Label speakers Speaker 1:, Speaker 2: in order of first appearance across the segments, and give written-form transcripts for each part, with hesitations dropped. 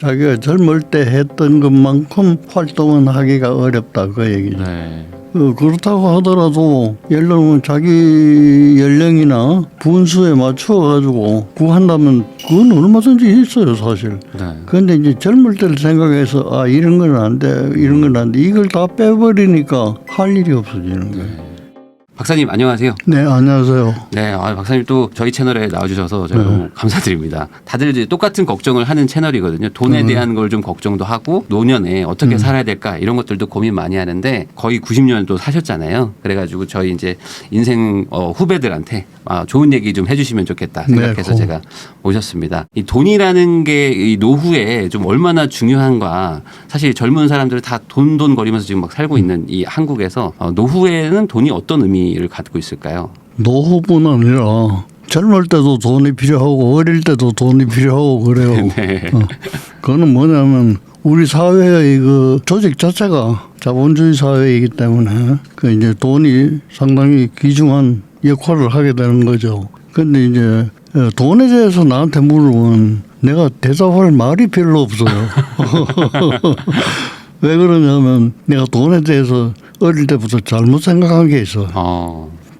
Speaker 1: 자기가 젊을 때 했던 것만큼 활동은 하기가 어렵다 그 얘기죠.
Speaker 2: 네.
Speaker 1: 그렇다고 하더라도 예를 들면 자기 연령이나 분수에 맞춰 가지고 구한다면 그건 얼마든지 있어요 사실.
Speaker 2: 네.
Speaker 1: 그런데 이제 젊을 때를 생각해서 아 이런 건 안 돼, 이런 건 안 돼, 이걸 다 빼버리니까 할 일이 없어지는 거예요.
Speaker 2: 박사님 안녕하세요.
Speaker 1: 네, 안녕하세요.
Speaker 2: 네, 박사님 또 저희 채널에 나와주셔서 제가 너무 감사드립니다. 다들 이제 똑같은 걱정을 하는 채널이거든요. 돈에 대한 걸 좀 걱정도 하고 노년에 어떻게 살아야 될까 이런 것들도 고민 많이 하는데 거의 90년 또 사셨잖아요. 그래가지고 저희 이제 인생 후배들한테 좋은 얘기 좀 해주시면 좋겠다 생각해서
Speaker 1: 네,
Speaker 2: 제가 모셨습니다. 이 돈이라는 게 이 노후에 좀 얼마나 중요한가. 사실 젊은 사람들 다 돈 거리면서 지금 막 살고 있는 이 한국에서 노후에는 돈이 어떤 의미를 갖고 있을까요?
Speaker 1: 노후뿐 아니라 젊을 때도 돈이 필요하고 어릴 때도 돈이 필요하고 그래요.
Speaker 2: 네.
Speaker 1: 그거는 뭐냐면 우리 사회의 그 조직 자체가 자본주의 사회이기 때문에 그 이제 돈이 상당히 귀중한 역할을 하게 되는 거죠. 근데 이제 돈에 대해서 나한테 물으면 내가 대답할 말이 별로 없어요. 왜 그러냐면 내가 돈에 대해서 어릴 때부터 잘못 생각한 게 있어.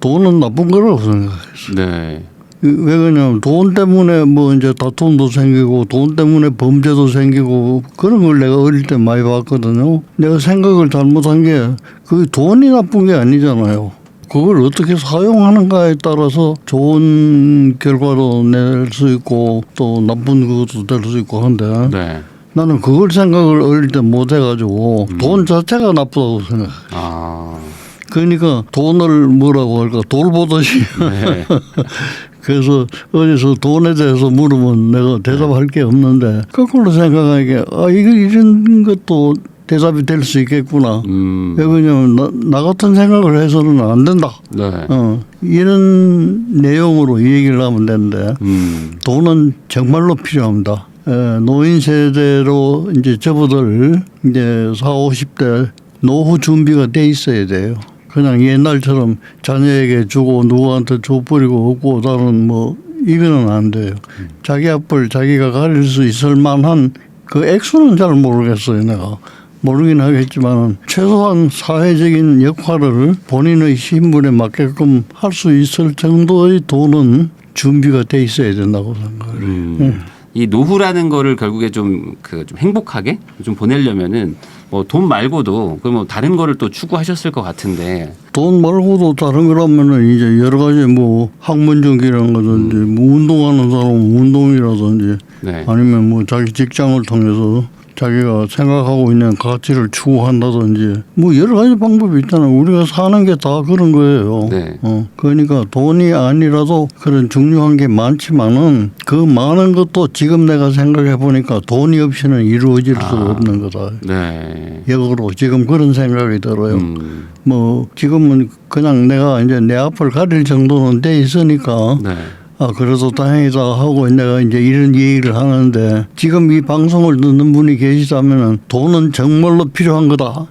Speaker 1: 돈은 나쁜 거라고 생각했어.
Speaker 2: 네.
Speaker 1: 왜 그러냐면 돈 때문에 뭐 이제 다툼도 생기고 돈 때문에 범죄도 생기고 그런 걸 내가 어릴 때 많이 봤거든요. 내가 생각을 잘못한 게 그 돈이 나쁜 게 아니잖아요. 그걸 어떻게 사용하는가에 따라서 좋은 결과도 낼 수 있고 또 나쁜 것도 될 수 있고 한데
Speaker 2: 네.
Speaker 1: 나는 그걸 생각을 어릴 때 못 해가지고 돈 자체가 나쁘다고 생각해요. 그러니까 돈을 뭐라고 할까 돌보듯이
Speaker 2: 네.
Speaker 1: 그래서 어디서 돈에 대해서 물으면 내가 대답할 게 없는데 거꾸로 생각하기에 이런 것도 대답이 될 수 있겠구나. 왜 그러냐면 나 같은 생각을 해서는 안 된다.
Speaker 2: 네.
Speaker 1: 이런 내용으로 이 얘기를 하면 되는데 돈은 정말로 필요합니다. 노인 세대로 이제 저보들 이제 40, 50대 노후 준비가 돼 있어야 돼요. 그냥 옛날처럼 자녀에게 주고 누구한테 줘버리고 없고 다른 뭐 이거는 안 돼요. 자기 앞을 자기가 가릴 수 있을 만한 그 액수는 잘 모르겠어요. 내가 모르긴 하겠지만 최소한 사회적인 역할을 본인의 신분에 맞게끔 할 수 있을 정도의 돈은 준비가 돼 있어야 된다고 생각해요.
Speaker 2: 이 노후라는 거를 결국에 좀 행복하게 좀 보내려면은 뭐 돈 말고도 그럼 뭐 다른 거를 또 추구하셨을 것 같은데.
Speaker 1: 돈 말고도 다른 거라면은 이제 여러 가지 뭐 학문적이라는 거든지 뭐 운동하는 사람은 운동이라든지
Speaker 2: 네.
Speaker 1: 아니면 뭐 자기 직장을 통해서 자기가 생각하고 있는 가치를 추구한다든지 뭐 여러 가지 방법이 있잖아요. 우리가 사는 게 다 그런 거예요.
Speaker 2: 네.
Speaker 1: 그러니까 돈이 아니라도 그런 중요한 게 많지만은 그 많은 것도 지금 내가 생각해 보니까 돈이 없이는 이루어질 수 없는 거다.
Speaker 2: 네.
Speaker 1: 역으로 지금 그런 생각이 들어요. 뭐 지금은 그냥 내가 이제 내 앞을 가릴 정도는 돼 있으니까
Speaker 2: 네.
Speaker 1: 그래도 다행이다 하고 내가 이제 이런 얘기를 하는데 지금 이 방송을 듣는 분이 계시다면은 돈은 정말로 필요한 거다.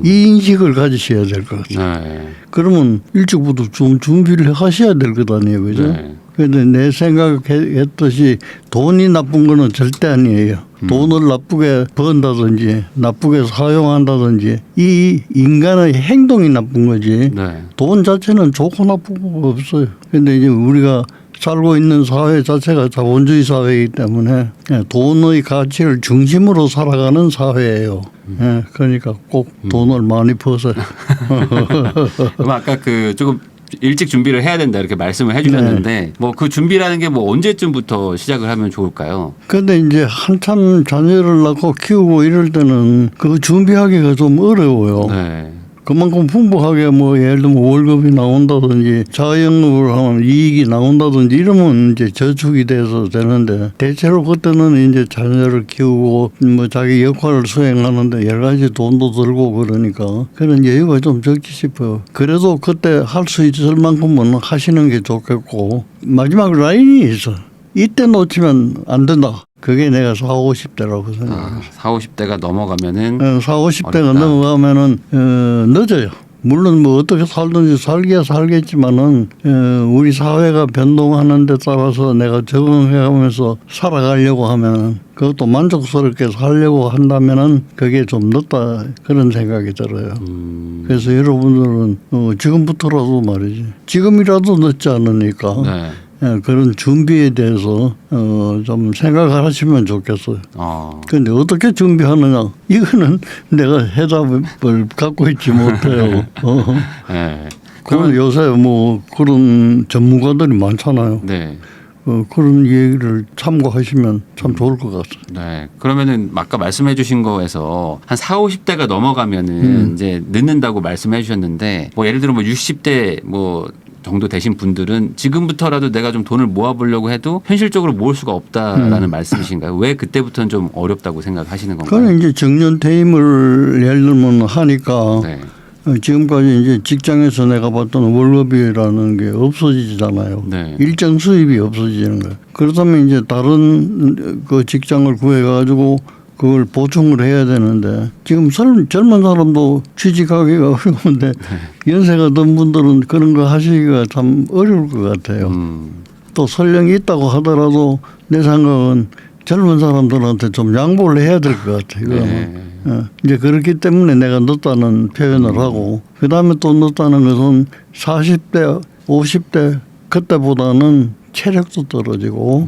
Speaker 1: 이 인식을 가지셔야 될 것 같아요.
Speaker 2: 네.
Speaker 1: 그러면 일찍부터 좀 준비를 하셔야 될 것 아니에요. 그죠?
Speaker 2: 네.
Speaker 1: 그런데 내 생각했듯이 돈이 나쁜 거는 절대 아니에요. 돈을 나쁘게 번다든지 나쁘게 사용한다든지 이 인간의 행동이 나쁜 거지.
Speaker 2: 네.
Speaker 1: 돈 자체는 좋고 나쁘고 없어요. 그런데 이제 우리가 살고 있는 사회 자체가 자본주의 사회이기 때문에 돈의 가치를 중심으로 살아가는 사회예요. 그러니까 꼭 돈을 많이 버세요.
Speaker 2: 그럼 아까 조금 일찍 준비를 해야 된다 이렇게 말씀을 해주셨는데 뭐 그 준비라는 게 뭐 언제쯤부터 시작을 하면 좋을까요?
Speaker 1: 근데 이제 한참 자녀를 낳고 키우고 이럴 때는 그 준비하기가 좀 어려워요.
Speaker 2: 네.
Speaker 1: 그만큼 풍부하게 뭐 예를 들면 월급이 나온다든지 자영업을 하면 이익이 나온다든지 이러면 이제 저축이 돼서 되는데 대체로 그때는 이제 자녀를 키우고 뭐 자기 역할을 수행하는데 여러 가지 돈도 들고 그러니까 그런 여유가 좀 적지 싶어요. 그래도 그때 할 수 있을 만큼은 하시는 게 좋겠고 마지막 라인이 있어. 이때 놓치면 안 된다. 그게 내가 40, 50대라고 생각해요.
Speaker 2: 40, 50대가 넘어가면은
Speaker 1: 40, 50대가
Speaker 2: 어렵다.
Speaker 1: 넘어가면은 늦어요. 물론 뭐 어떻게 살든지 살기야 살겠지만은 우리 사회가 변동하는 데 따라서 내가 적응해가면서 살아가려고 하면 그것도 만족스럽게 살려고 한다면은 그게 좀 늦다 그런 생각이 들어요. 그래서 여러분들은 지금부터라도 말이지 지금이라도 늦지 않으니까
Speaker 2: 네.
Speaker 1: 그런 준비에 대해서 좀 생각을 하시면 좋겠어요. 그런데 어떻게 준비하느냐 이거는 내가 해답을 갖고 있지 못해요.
Speaker 2: 네.
Speaker 1: 그럼 요새 뭐 그런 전문가들이 많잖아요.
Speaker 2: 네.
Speaker 1: 그런 얘기를 참고하시면 참 좋을 것 같습니다.
Speaker 2: 네. 그러면은 아까 말씀해 주신 거에서 한 4, 50대가 넘어가면은 이제 늦는다고 말씀해 주셨는데 뭐 예를 들어 뭐 60대 뭐 정도 되신 분들은 지금부터라도 내가 좀 돈을 모아보려고 해도 현실적으로 모을 수가 없다라는 말씀이신가요? 왜 그때부터는 좀 어렵다고 생각하시는 건가요?
Speaker 1: 그건 이제 정년퇴임을 예를 들면 하니까
Speaker 2: 네.
Speaker 1: 지금까지 이제 직장에서 내가 받던 월급이라는 게 없어지잖아요.
Speaker 2: 네.
Speaker 1: 일정 수입이 없어지는 거예요. 그렇다면 이제 다른 그 직장을 구해가지고 그걸 보충을 해야 되는데 지금 젊은 사람도 취직하기가 어려운데 연세가 든 분들은 그런 거 하시기가 참 어려울 것 같아요. 또 설령이 있다고 하더라도 내 생각은 젊은 사람들한테 좀 양보를 해야 될 것 같아요.
Speaker 2: 네.
Speaker 1: 이제 그렇기 때문에 내가 늦다는 표현을 하고 그다음에 또 늦다는 것은 40대 50대 그때보다는 체력도 떨어지고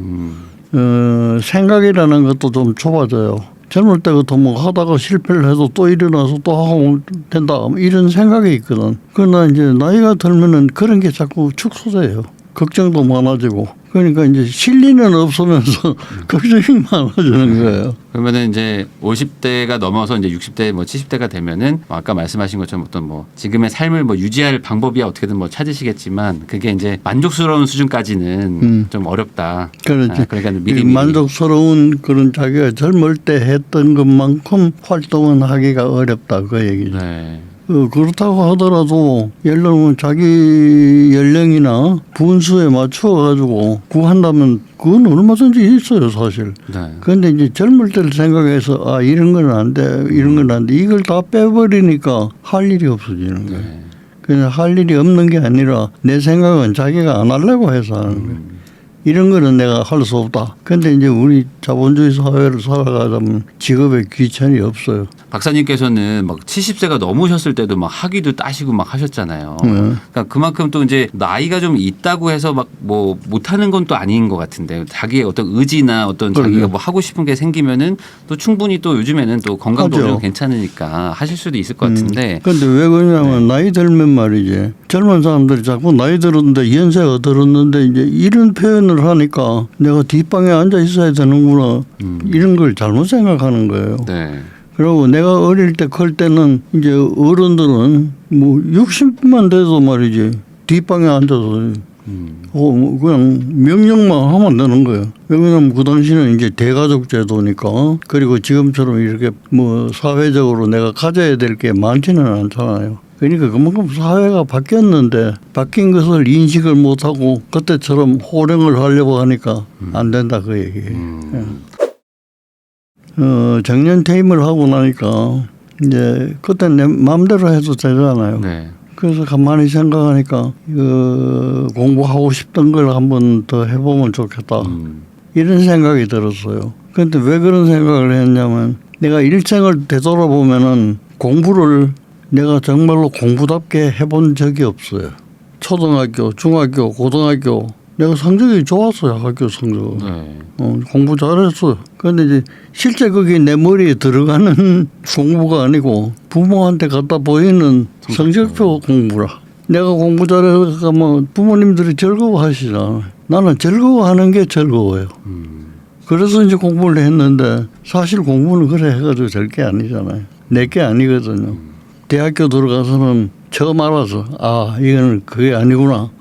Speaker 1: 생각이라는 것도 좀 좁아져요. 젊을 때부터 뭐 하다가 실패를 해도 또 일어나서 또 하고 된다 이런 생각이 있거든. 그러나 이제 나이가 들면은 그런 게 자꾸 축소돼요. 걱정도 많아지고 그러니까 이제 실리는 없으면서 걱정이 많아지는 거예요.
Speaker 2: 그러면은 이제 50대가 넘어서 이제 60대 뭐 70대가 되면은 아까 말씀하신 것처럼 어떤 뭐 지금의 삶을 뭐 유지할 방법이야 어떻게든 뭐 찾으시겠지만 그게 이제 만족스러운 수준까지는 좀 어렵다.
Speaker 1: 그렇지.
Speaker 2: 그러니까 미리
Speaker 1: 만족스러운 그런 자기가 젊을 때 했던 것만큼 활동은 하기가 어렵다 그 얘기죠.
Speaker 2: 네.
Speaker 1: 그렇다고 하더라도 예를 들면 자기 연령이나 분수에 맞춰 가지고 구한다면 그건 얼마든지 있어요 사실.
Speaker 2: 네.
Speaker 1: 그런데 이제 젊을 때를 생각해서 아 이런 건 안 돼, 이런 건 안 돼, 이걸 다 빼버리니까 할 일이 없어지는 거예요.
Speaker 2: 네.
Speaker 1: 그냥 할 일이 없는 게 아니라 내 생각은 자기가 안 하려고 해서 하는 거예요. 이런 거는 내가 할 수 없다. 그런데 이제 우리 자본주의 사회를 살아가자면 직업에 귀천이 없어요.
Speaker 2: 박사님께서는 막 70세가 넘으셨을 때도 막 학위도 따시고 막 하셨잖아요. 그러니까 그만큼 또 이제 나이가 좀 있다고 해서 막 뭐 못하는 건 또 아닌 것 같은데 자기의 어떤 의지나 어떤 자기가 뭐 하고 싶은 게 생기면은 또 충분히 또 요즘에는 또 건강도 좀 괜찮으니까 하실 수도 있을 것 같은데.
Speaker 1: 그런데 왜 그러냐면 나이 들면 말이지 젊은 사람들이 자꾸 나이 들었는데 연세가 들었는데 이제 이런 표현을 하니까 내가 뒷방에 앉아 있어야 되는구나 이런 걸 잘못 생각하는 거예요.
Speaker 2: 네.
Speaker 1: 그리고 내가 어릴 때 클 때는 이제 어른들은 뭐 60만 돼도 말이지 뒷방에 앉아서 그냥 명령만 하면 되는 거예요. 왜냐하면 그 당시는 이제 대가족 제도니까 그리고 지금처럼 이렇게 뭐 사회적으로 내가 가져야 될 게 많지는 않잖아요. 그러니까 그만큼 사회가 바뀌었는데 바뀐 것을 인식을 못하고 그때처럼 호령을 하려고 하니까 안 된다 그 얘기예요. 정년 퇴임을 하고 나니까 이제 그때 내 마음대로 해도 되잖아요.
Speaker 2: 네.
Speaker 1: 그래서 가만히 생각하니까 공부하고 싶던 걸 한번 더 해보면 좋겠다 이런 생각이 들었어요. 그런데 왜 그런 생각을 했냐면 내가 일생을 되돌아보면은 공부를 내가 정말로 공부답게 해본 적이 없어요. 초등학교, 중학교, 고등학교 내가 성적이 좋았어요. 학교 성적.
Speaker 2: 네.
Speaker 1: 공부 잘했어요. 그런데 이제 실제 그게 내 머리에 들어가는 공부가 아니고 부모한테 갖다 보이는 성적표 공부라. 내가 공부 잘해서 뭐 부모님들이 즐거워하시잖아요. 나는 즐거워하는 게 즐거워요. 그래서 이제 공부를 했는데 사실 공부는 그래 해가지고 될 게 아니잖아요. 내 게 아니거든요. 대학교 들어가서는 처음 알아서 아 이거는 그게 아니구나.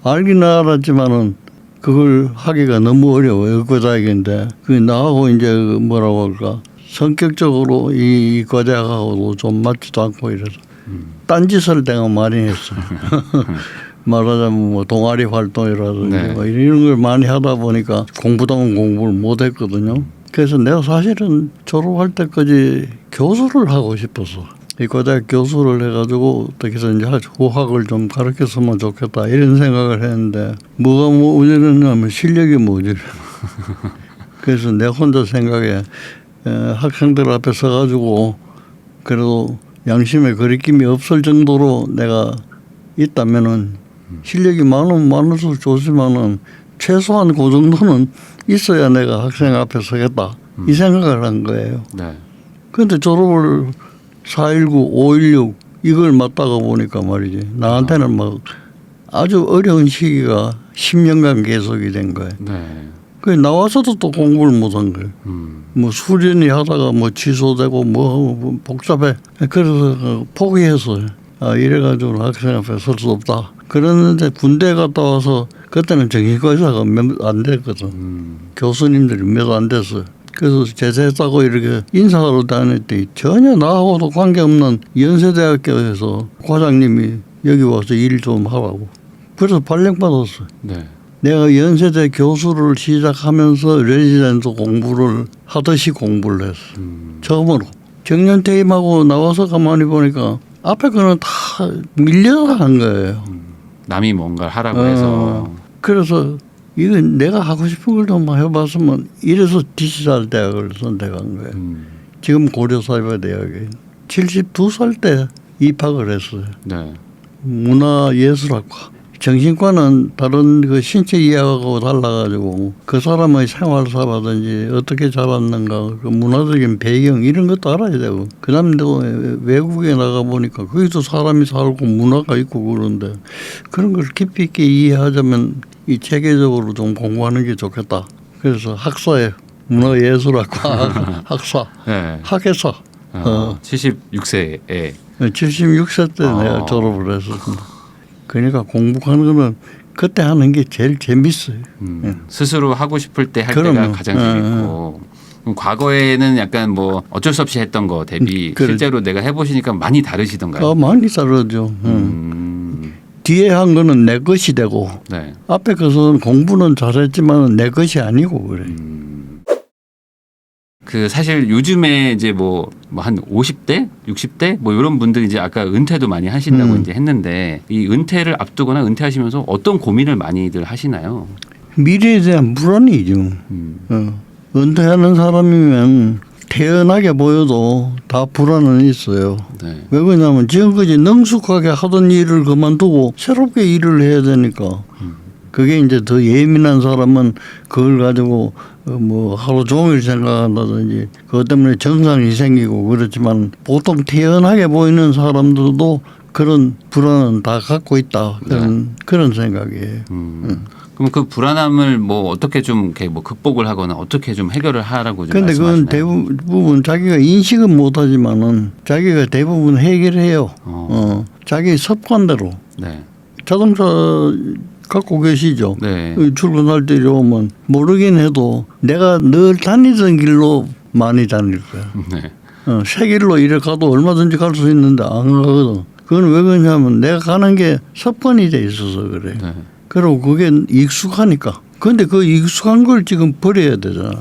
Speaker 1: 알긴 알았지만은 그걸 하기가 너무 어려워요. 의과대학인데 그게 나하고 이제 뭐라고 할까 성격적으로 이 과대학하고도 좀 맞지도 않고 이래서 딴짓을 내가 많이 했어요. 말하자면 뭐 동아리 활동이라든지
Speaker 2: 네.
Speaker 1: 뭐 이런 걸 많이 하다 보니까 공부다운 공부를 못 했거든요. 그래서 내가 사실은 졸업할 때까지 교수를 하고 싶었어. 의과대학 교수를 해가지고 어떻게 해서 이제 후학을 좀 가르쳤으면 좋겠다 이런 생각을 했는데 뭐가 모자르냐면 실력이 모자라. 그래서 내 혼자 생각에 학생들 앞에 서가지고 그래도 양심의 거리낌이 없을 정도로 내가 있다면은 실력이 많을수록 좋지만은 최소한 그 정도는 있어야 내가 학생 앞에 서겠다 이 생각을 한 거예요.
Speaker 2: 네.
Speaker 1: 그런데 졸업을 4.19, 5.16 이걸 맞다가 보니까 말이지 나한테는 막 아주 어려운 시기가 10년간 계속이 된 거예요.
Speaker 2: 네.
Speaker 1: 그 나와서도 또 공부를 못한 거예요. 뭐 수련이 하다가 뭐 취소되고 뭐 복잡해. 그래서 포기했어요. 이래가지고 학생 앞에 설 수 없다. 그랬는데 군대 갔다 와서 그때는 정신과 의사가 몇 안 됐거든. 교수님들이 몇 안 됐어요. 그래서 제대했다고 이렇게 인사하러 다녔더니 전혀 나하고도 관계없는 연세대학교에서 과장님이 여기 와서 일 좀 하라고. 그래서 발령받았어요.
Speaker 2: 네.
Speaker 1: 내가 연세대 교수를 시작하면서 레지던트 공부를 하듯이 공부를 했어. 처음으로. 정년퇴임하고 나와서 가만히 보니까 앞에 거는 다 밀려서 한 거예요.
Speaker 2: 남이 뭔가를 하라고 해서.
Speaker 1: 그래서 이건 내가 하고 싶은 걸 좀 해봤으면 이래서 디지털 대학을 선택한 거예요. 지금 고려사회대학에 72살 때 입학을 했어요.
Speaker 2: 네.
Speaker 1: 문화예술학과. 정신과는 다른 그 신체 이해하고 달라가지고 그 사람의 생활사라든지 어떻게 자랐는가 그 문화적인 배경 이런 것도 알아야 되고 그다음에 또 외국에 나가 보니까 거기서 사람이 살고 문화가 있고 그런데 그런 걸 깊이 있게 이해하자면 이 체계적으로 좀 공부하는 게 좋겠다. 그래서 학사에 문화예술학과 학사,
Speaker 2: 네.
Speaker 1: 학예사.
Speaker 2: 76세에
Speaker 1: 76세 때 내가 졸업을 했었습니다. 그러니까 공부하는 거는 그때 하는 게 제일 재밌어요.
Speaker 2: 스스로 하고 싶을 때 할
Speaker 1: 그럼요.
Speaker 2: 때가 가장 재밌고 그럼 과거에는 약간 뭐 어쩔 수 없이 했던 거 대비 실제로 내가 해보시니까 많이 다르시던가요?
Speaker 1: 많이 다르죠. 뒤에 한 거는 내 것이 되고
Speaker 2: 네.
Speaker 1: 앞에 것은 공부는 잘했지만 내 것이 아니고 그래.
Speaker 2: 그 사실 요즘에 이제 뭐 한 50대, 60대 뭐 이런 분들이 이제 아까 은퇴도 많이 하신다고 이제 했는데 이 은퇴를 앞두거나 은퇴하시면서 어떤 고민을 많이들 하시나요?
Speaker 1: 미래에 대한 불안이죠. 은퇴하는 사람이면 태연하게 보여도 다 불안은 있어요.
Speaker 2: 네.
Speaker 1: 왜 그러냐면 지금까지 능숙하게 하던 일을 그만두고 새롭게 일을 해야 되니까 그게 이제 더 예민한 사람은 그걸 가지고 뭐 하루 종일 생각한다든지 그것 때문에 정상이 생기고 그렇지만 보통 태연하게 보이는 사람들도 그런 불안은 다 갖고 있다. 그런 생각이에요.
Speaker 2: 그럼 그 불안함을 뭐 어떻게 좀 이렇게 뭐 극복을 하거나 어떻게 좀 해결을 하라고 좀
Speaker 1: 그런데 그건
Speaker 2: 말씀하시나요?
Speaker 1: 대부분 자기가 인식은 못하지만은 자기가 대부분 해결해요. 자기 습관대로.
Speaker 2: 네.
Speaker 1: 자동차 갖고 계시죠.
Speaker 2: 네.
Speaker 1: 출근할 때 이러면 모르긴 해도 내가 늘 다니던 길로 많이 다닐 거야.
Speaker 2: 네.
Speaker 1: 새 길로 이래 가도 얼마든지 갈 수 있는데 안 가거든. 그건 왜 그러냐면 내가 가는 게 습관이 돼 있어서 그래.
Speaker 2: 네.
Speaker 1: 그리고 그게 익숙하니까. 그런데 그 익숙한 걸 지금 버려야 되잖아.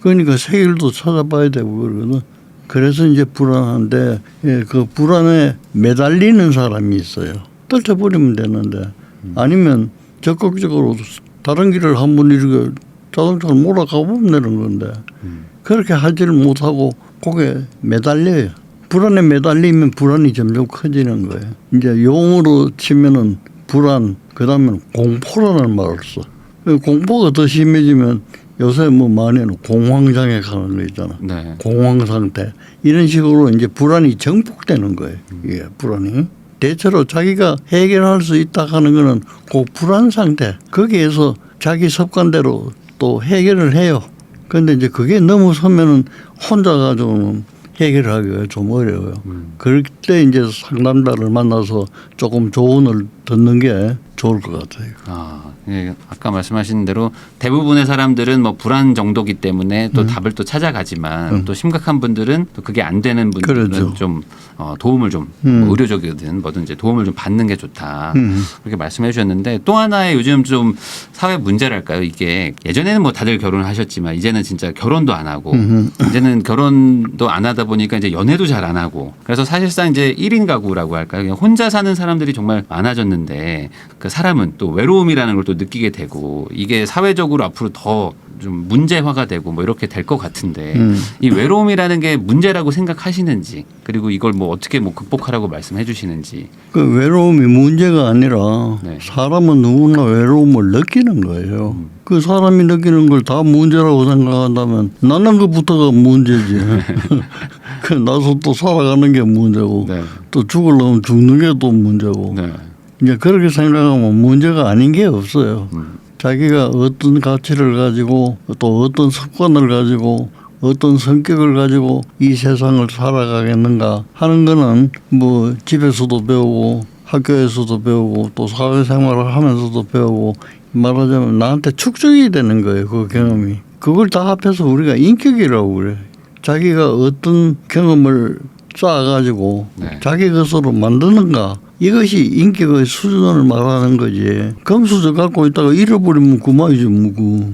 Speaker 1: 그러니까 새 길도 찾아봐야 되고 그러거든. 그래서 이제 불안한데 그 불안에 매달리는 사람이 있어요. 떨쳐버리면 되는데 아니면 적극적으로 다른 길을 한번 이렇게 자동차를 몰아가보면 되는 건데 그렇게 하지를 못하고 거기에 매달려요. 불안에 매달리면 불안이 점점 커지는 거예요. 이제 용어로 치면은 불안, 그다음에 공포라는 말을 써. 공포가 더 심해지면 요새 뭐 많이 공황장애 가는 거 있잖아.
Speaker 2: 네.
Speaker 1: 공황 상태. 이런 식으로 이제 불안이 정복되는 거예요. 이게 불안이. 대체로 자기가 해결할 수 있다 하는 거는 그 불안 상태. 거기에서 자기 습관대로 또 해결을 해요. 그런데 이제 그게 넘어서면은 혼자 가지고는 해결하기가 좀 어려워요. 그럴 때 이제 상담자를 만나서 조금 조언을 듣는 게 좋을 것 같아요.
Speaker 2: 예, 아까 말씀하신 대로 대부분의 사람들은 뭐 불안 정도기 때문에 또 답을 또 찾아가지만 또 심각한 분들은 또 그게 안 되는 분들은
Speaker 1: 그렇죠.
Speaker 2: 좀 도움을 좀 뭐 의료적이든 뭐든지 도움을 좀 받는 게 좋다. 그렇게 말씀해 주셨는데 또 하나의 요즘 좀 사회 문제랄까요? 이게 예전에는 뭐 다들 결혼을 하셨지만 이제는 진짜 결혼도 안 하고 이제는 결혼도 안 하다 보니까 이제 연애도 잘 안 하고 그래서 사실상 이제 1인 가구라고 할까요? 그냥 혼자 사는 사람들이 정말 많아졌는데 그 사람은 또 외로움이라는 걸 또 느끼게 되고 이게 사회적으로 앞으로 더 좀 문제화가 되고 뭐 이렇게 될 것 같은데 이 외로움이라는 게 문제라고 생각하시는지 그리고 이걸 뭐 어떻게 뭐 극복하라고 말씀해 주시는지.
Speaker 1: 그 외로움이 문제가 아니라
Speaker 2: 네.
Speaker 1: 사람은 누구나 외로움을 느끼는 거예요. 그 사람이 느끼는 걸 다 문제라고 생각한다면 나는 그부터가 문제지. 그 나서 또 살아가는 게 문제고
Speaker 2: 네.
Speaker 1: 또 죽으려면 죽는 게 또 문제고
Speaker 2: 네.
Speaker 1: 이제 그렇게 생각하면 문제가 아닌 게 없어요. 자기가 어떤 가치를 가지고 또 어떤 습관을 가지고 어떤 성격을 가지고 이 세상을 살아가겠는가 하는 거는 뭐 집에서도 배우고 학교에서도 배우고 또 사회생활을 하면서도 배우고 말하자면 나한테 축적이 되는 거예요. 그 경험이. 그걸 다 합해서 우리가 인격이라고 그래. 자기가 어떤 경험을 쌓아가지고
Speaker 2: 네.
Speaker 1: 자기 것으로 만드는가. 이것이 인격의 수준을 말하는 거지. 금수저 갖고 있다가 잃어버리면 그만이지 뭐고.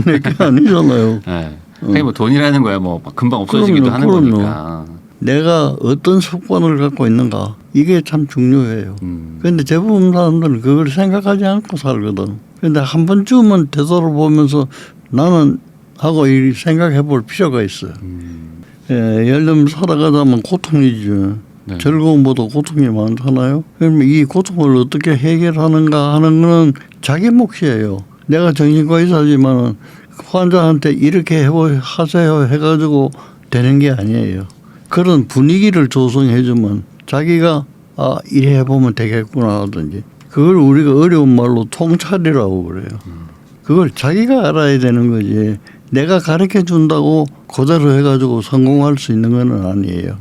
Speaker 1: 내게 아니잖아요.
Speaker 2: 네. 그게 뭐 돈이라는 거야 뭐 금방 없어지기도 하는 거니까.
Speaker 1: 내가 어떤 습관을 갖고 있는가 이게 참 중요해요. 그런데 대부분 사람들은 그걸 생각하지 않고 살거든. 그런데 한 번쯤은 되돌아보면서 나는 하고 생각해 볼 필요가 있어요. 예, 예를 들면 살아가자면 고통이죠.
Speaker 2: 네.
Speaker 1: 즐거움보다 고통이 많잖아요. 그러면 이 고통을 어떻게 해결하는가 하는 거는 자기 몫이에요. 내가 정신과 의사지만 환자한테 이렇게 하세요 해가지고 되는 게 아니에요. 그런 분위기를 조성해주면 자기가 이래 해보면 되겠구나 하든지 그걸 우리가 어려운 말로 통찰이라고 그래요. 그걸 자기가 알아야 되는 거지. 내가 가르쳐 준다고 그대로 해가지고 성공할 수 있는 건 아니에요.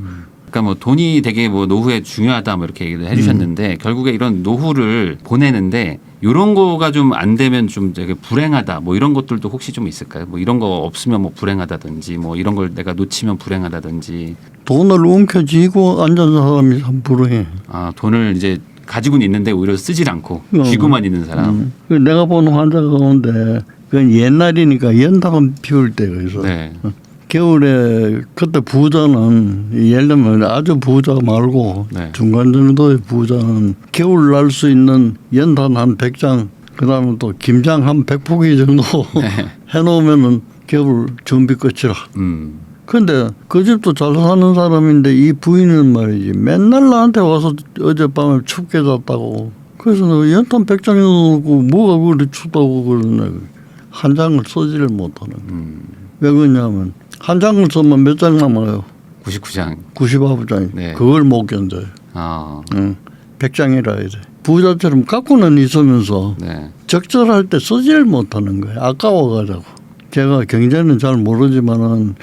Speaker 2: 그러니까 뭐 돈이 되게 뭐 노후에 중요하다 뭐 이렇게 얘기를 해주셨는데 결국에 이런 노후를 보내는데 이런 거가 좀 안 되면 좀 되게 불행하다 뭐 이런 것들도 혹시 좀 있을까요? 뭐 이런 거 없으면 뭐 불행하다든지 뭐 이런 걸 내가 놓치면 불행하다든지.
Speaker 1: 돈을 움켜쥐고 앉은 사람이 참 불행해.
Speaker 2: 돈을 이제 가지고는 있는데 오히려 쓰질 않고 쥐고만 있는 사람.
Speaker 1: 내가 본 환자 가운데 그건 옛날이니까 연탄 피울 때가 있어.
Speaker 2: 네.
Speaker 1: 겨울에 그때 부자는 예를 들면 아주 부자 말고
Speaker 2: 네.
Speaker 1: 중간 정도의 부자는 겨울 날 수 있는 연탄 한 100장 그다음에 또 김장 한 100포기 정도 해놓으면은 겨울 준비 끝이라. 근데 그 집도 잘 사는 사람인데 이 부인은 말이지 맨날 나한테 와서 어젯밤에 춥게 잤다고. 그래서 너 연탄 100장 해놓고 뭐가 그리 춥다고 그러네. 한 장을 쓰지를 못하는. 왜 그러냐면 한 장을 쓰면 몇 장 남아요?
Speaker 2: 99장.
Speaker 1: 99장.
Speaker 2: 네.
Speaker 1: 그걸 못 견뎌요. 100장이라 해야 돼. 부자처럼 갖고는 있으면서
Speaker 2: 네.
Speaker 1: 적절할 때 쓰지를 못하는 거예요. 아까워가지고. 제가 경제는 잘 모르지만은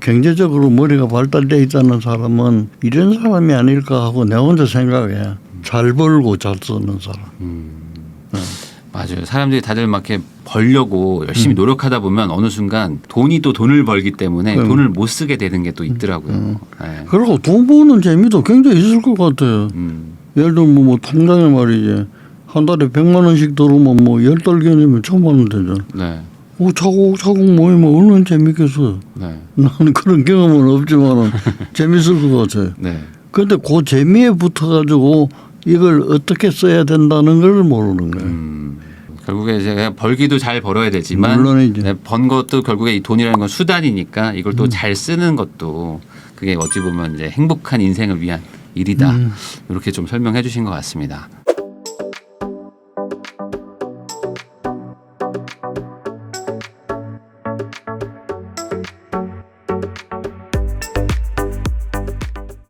Speaker 1: 경제적으로 머리가 발달돼 있다는 사람은 이런 사람이 아닐까 하고 내 혼자 생각해. 잘 벌고 잘 쓰는 사람.
Speaker 2: 맞아요. 사람들이 다들 막 이렇게 벌려고 열심히 노력하다 보면 어느 순간 돈이 또 돈을 벌기 때문에 돈을 못 쓰게 되는 게 또 있더라고요. 네.
Speaker 1: 그리고 돈 버는 재미도 굉장히 있을 것 같아요. 예를 들면 뭐 통장에 말이지 한 달에 100만 원씩 들어오면 뭐 10달경이면 1000만 원 되잖아.
Speaker 2: 네.
Speaker 1: 차곡차곡 모이면 얼마나 재밌겠어요.
Speaker 2: 네.
Speaker 1: 나는 그런 경험은 없지만 재밌을 것 같아요.
Speaker 2: 네.
Speaker 1: 그런데 그 재미에 붙어가지고 이걸 어떻게 써야 된다는 걸 모르는 거예요.
Speaker 2: 결국에 이제 벌기도 잘 벌어야 되지만
Speaker 1: 물론이죠.
Speaker 2: 네, 번 것도 결국에 이 돈이라는 건 수단이니까 이걸 또 잘 쓰는 것도 그게 어찌 보면 이제 행복한 인생을 위한 일이다. 이렇게 좀 설명해 주신 것 같습니다.